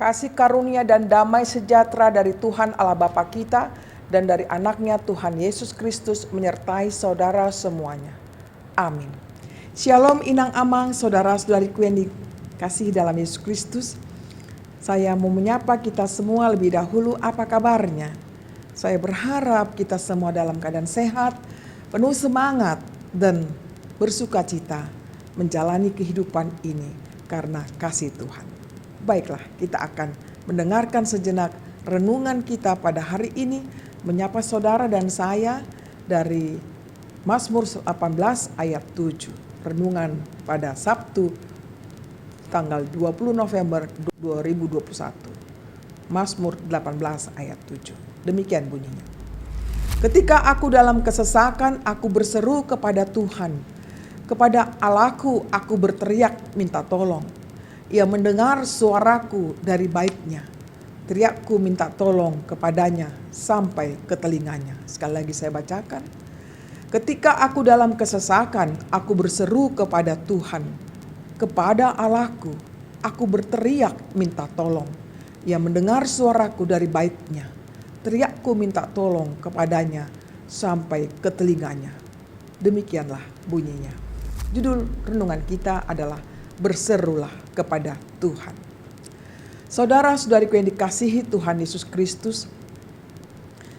Kasih karunia dan damai sejahtera dari Tuhan Allah Bapa kita dan dari anaknya Tuhan Yesus Kristus menyertai saudara semuanya. Amin. Shalom inang amang saudara-saudariku yang dikasihi dalam Yesus Kristus. Saya mau menyapa kita semua lebih dahulu, apa kabarnya? Saya berharap kita semua dalam keadaan sehat, penuh semangat dan bersukacita menjalani kehidupan ini karena kasih Tuhan. Baiklah, kita akan mendengarkan sejenak renungan kita pada hari ini, menyapa saudara dan saya dari Mazmur 18 ayat 7. Renungan pada Sabtu tanggal 20 November 2021. Mazmur 18 ayat 7. Demikian bunyinya. Ketika aku dalam kesesakan, aku berseru kepada Tuhan. Kepada Allahku aku berteriak minta tolong. Ia mendengar suaraku dari baitnya. Teriakku minta tolong kepadanya sampai ke telinganya. Sekali lagi saya bacakan. Ketika aku dalam kesesakan, aku berseru kepada Tuhan. Kepada Allahku, aku berteriak minta tolong. Ia mendengar suaraku dari baitnya. Teriakku minta tolong kepadanya sampai ke telinganya. Demikianlah bunyinya. Judul renungan kita adalah berserulah kepada Tuhan. Saudara-saudariku yang dikasihi Tuhan Yesus Kristus,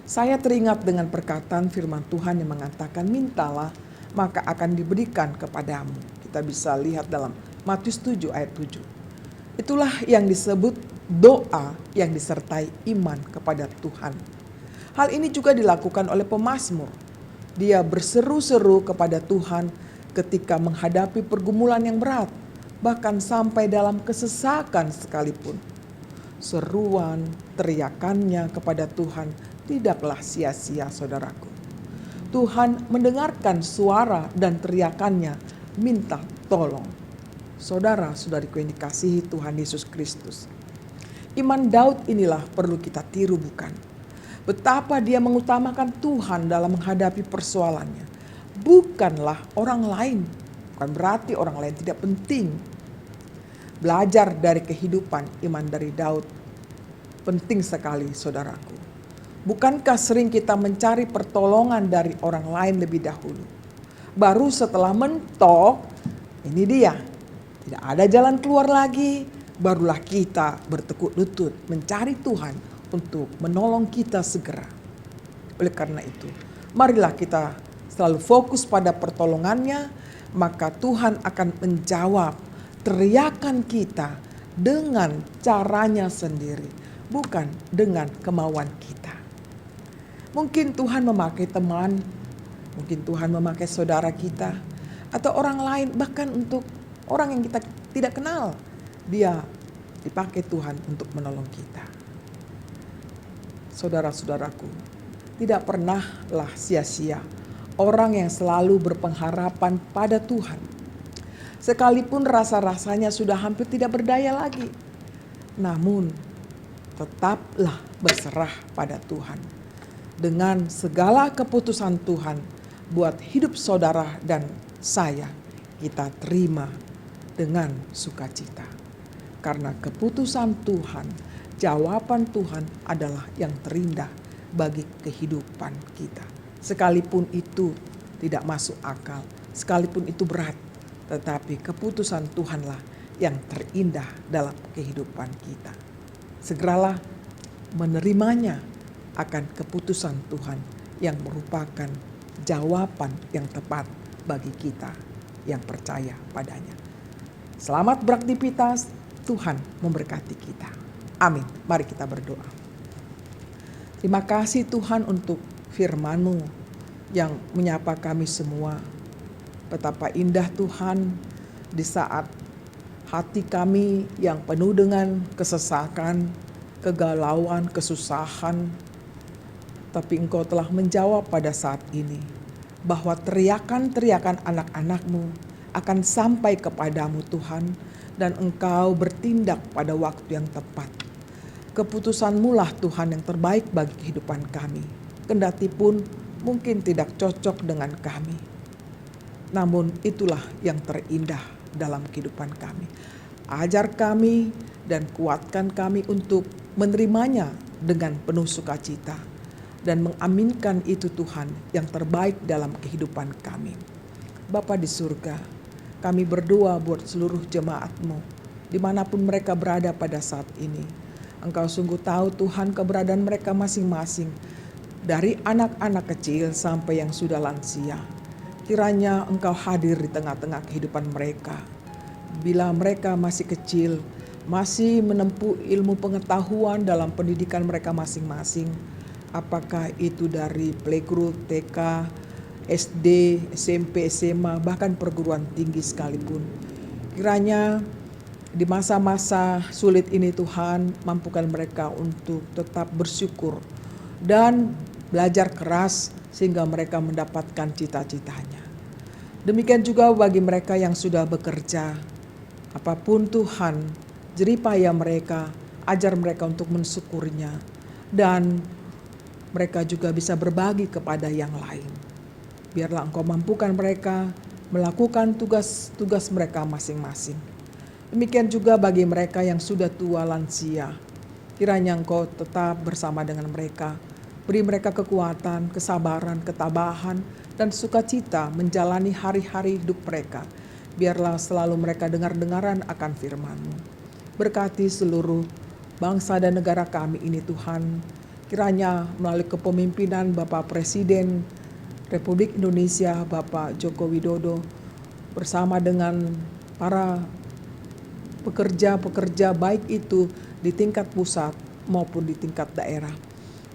saya teringat dengan perkataan firman Tuhan yang mengatakan, mintalah maka akan diberikan kepadamu. Kita bisa lihat dalam Matius 7 ayat 7. Itulah yang disebut doa yang disertai iman kepada Tuhan. Hal ini juga dilakukan oleh pemazmur. Dia berseru-seru kepada Tuhan ketika menghadapi pergumulan yang berat, bahkan sampai dalam kesesakan sekalipun. Seruan, teriakannya kepada Tuhan tidaklah sia-sia, saudaraku. Tuhan mendengarkan suara dan teriakannya minta tolong. Saudara-saudariku yang dikasihi Tuhan Yesus Kristus. Iman Daud inilah perlu kita tiru, bukan? Betapa dia mengutamakan Tuhan dalam menghadapi persoalannya. Bukanlah orang lain. Bukan berarti orang lain tidak penting. Belajar dari kehidupan iman dari Daud penting sekali, saudaraku. Bukankah sering kita mencari pertolongan dari orang lain lebih dahulu? Baru setelah mentok, ini dia. Tidak ada jalan keluar lagi, barulah kita bertekuk lutut mencari Tuhan untuk menolong kita segera. Oleh karena itu, marilah kita selalu fokus pada pertolongannya, maka Tuhan akan menjawab teriakan kita dengan caranya sendiri, bukan dengan kemauan kita. Mungkin Tuhan memakai teman, mungkin Tuhan memakai saudara kita, atau orang lain, bahkan untuk orang yang kita tidak kenal. Dia dipakai Tuhan untuk menolong kita. Saudara-saudaraku, tidak pernahlah sia-sia orang yang selalu berpengharapan pada Tuhan. Sekalipun rasa-rasanya sudah hampir tidak berdaya lagi, namun tetaplah berserah pada Tuhan. Dengan segala keputusan Tuhan buat hidup saudara dan saya, kita terima dengan sukacita. Karena keputusan Tuhan, jawaban Tuhan adalah yang terindah bagi kehidupan kita. Sekalipun itu tidak masuk akal, sekalipun itu berat, tetapi keputusan Tuhanlah yang terindah dalam kehidupan kita. Segeralah menerimanya akan keputusan Tuhan yang merupakan jawaban yang tepat bagi kita yang percaya padanya. Selamat beraktivitas, Tuhan memberkati kita. Amin. Mari kita berdoa. Terima kasih Tuhan untuk firman-Mu yang menyapa kami semua. Betapa indah Tuhan di saat hati kami yang penuh dengan kesesakan, kegalauan, kesusahan. Tapi Engkau telah menjawab pada saat ini bahwa teriakan-teriakan anak-anak-Mu akan sampai kepadamu Tuhan, dan Engkau bertindak pada waktu yang tepat. Keputusan-Mu lah Tuhan yang terbaik bagi kehidupan kami. Kendati pun mungkin tidak cocok dengan kami, namun itulah yang terindah dalam kehidupan kami. Ajar kami dan kuatkan kami untuk menerimanya dengan penuh sukacita dan mengaminkan itu Tuhan yang terbaik dalam kehidupan kami. Bapa di surga, kami berdoa buat seluruh jemaat-Mu dimanapun mereka berada pada saat ini. Engkau sungguh tahu Tuhan keberadaan mereka masing-masing, dari anak-anak kecil sampai yang sudah lansia. Kiranya Engkau hadir di tengah-tengah kehidupan mereka. Bila mereka masih kecil, masih menempuh ilmu pengetahuan dalam pendidikan mereka masing-masing, apakah itu dari playgroup, TK, SD, SMP, SMA, bahkan perguruan tinggi sekalipun. Kiranya di masa-masa sulit ini Tuhan mampukan mereka untuk tetap bersyukur dan belajar keras sehingga mereka mendapatkan cita-citanya. Demikian juga bagi mereka yang sudah bekerja, apapun Tuhan, jeripaya mereka, ajar mereka untuk mensyukurinya, dan mereka juga bisa berbagi kepada yang lain. Biarlah Engkau mampukan mereka melakukan tugas-tugas mereka masing-masing. Demikian juga bagi mereka yang sudah tua lansia, kiranya Engkau tetap bersama dengan mereka, beri mereka kekuatan, kesabaran, ketabahan, dan sukacita menjalani hari-hari hidup mereka. Biarlah selalu mereka dengar-dengaran akan firman-Mu. Berkati seluruh bangsa dan negara kami ini Tuhan. Kiranya melalui kepemimpinan Bapak Presiden Republik Indonesia, Bapak Joko Widodo, bersama dengan para pekerja-pekerja baik itu di tingkat pusat maupun di tingkat daerah.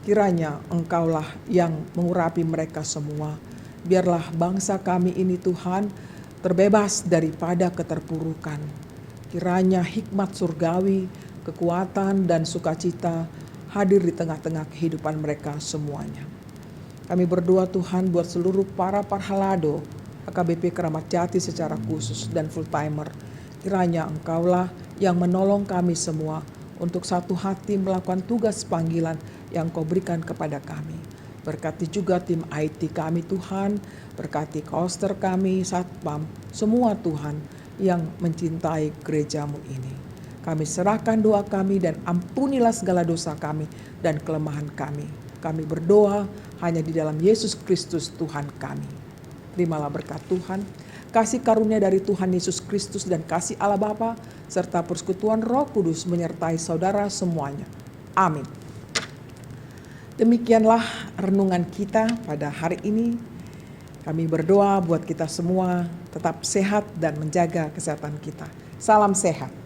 Kiranya Engkaulah yang mengurapi mereka semua. Biarlah bangsa kami ini Tuhan terbebas daripada keterpurukan. Kiranya hikmat surgawi, kekuatan dan sukacita hadir di tengah-tengah kehidupan mereka semuanya. Kami berdoa Tuhan buat seluruh para parhalado AKBP Keramat Jati secara khusus dan full timer. Kiranya Engkaulah yang menolong kami semua untuk satu hati melakukan tugas panggilan yang Kau berikan kepada kami. Berkati juga tim IT kami Tuhan, berkati koster kami, satpam, semua Tuhan yang mencintai gereja-Mu ini. Kami serahkan doa kami dan ampunilah segala dosa kami dan kelemahan kami. Kami berdoa hanya di dalam Yesus Kristus Tuhan kami. Terimalah berkat Tuhan, kasih karunia dari Tuhan Yesus Kristus dan kasih Allah Bapa serta persekutuan Roh Kudus menyertai saudara semuanya. Amin. Demikianlah renungan kita pada hari ini. Kami berdoa buat kita semua tetap sehat dan menjaga kesehatan kita. Salam sehat.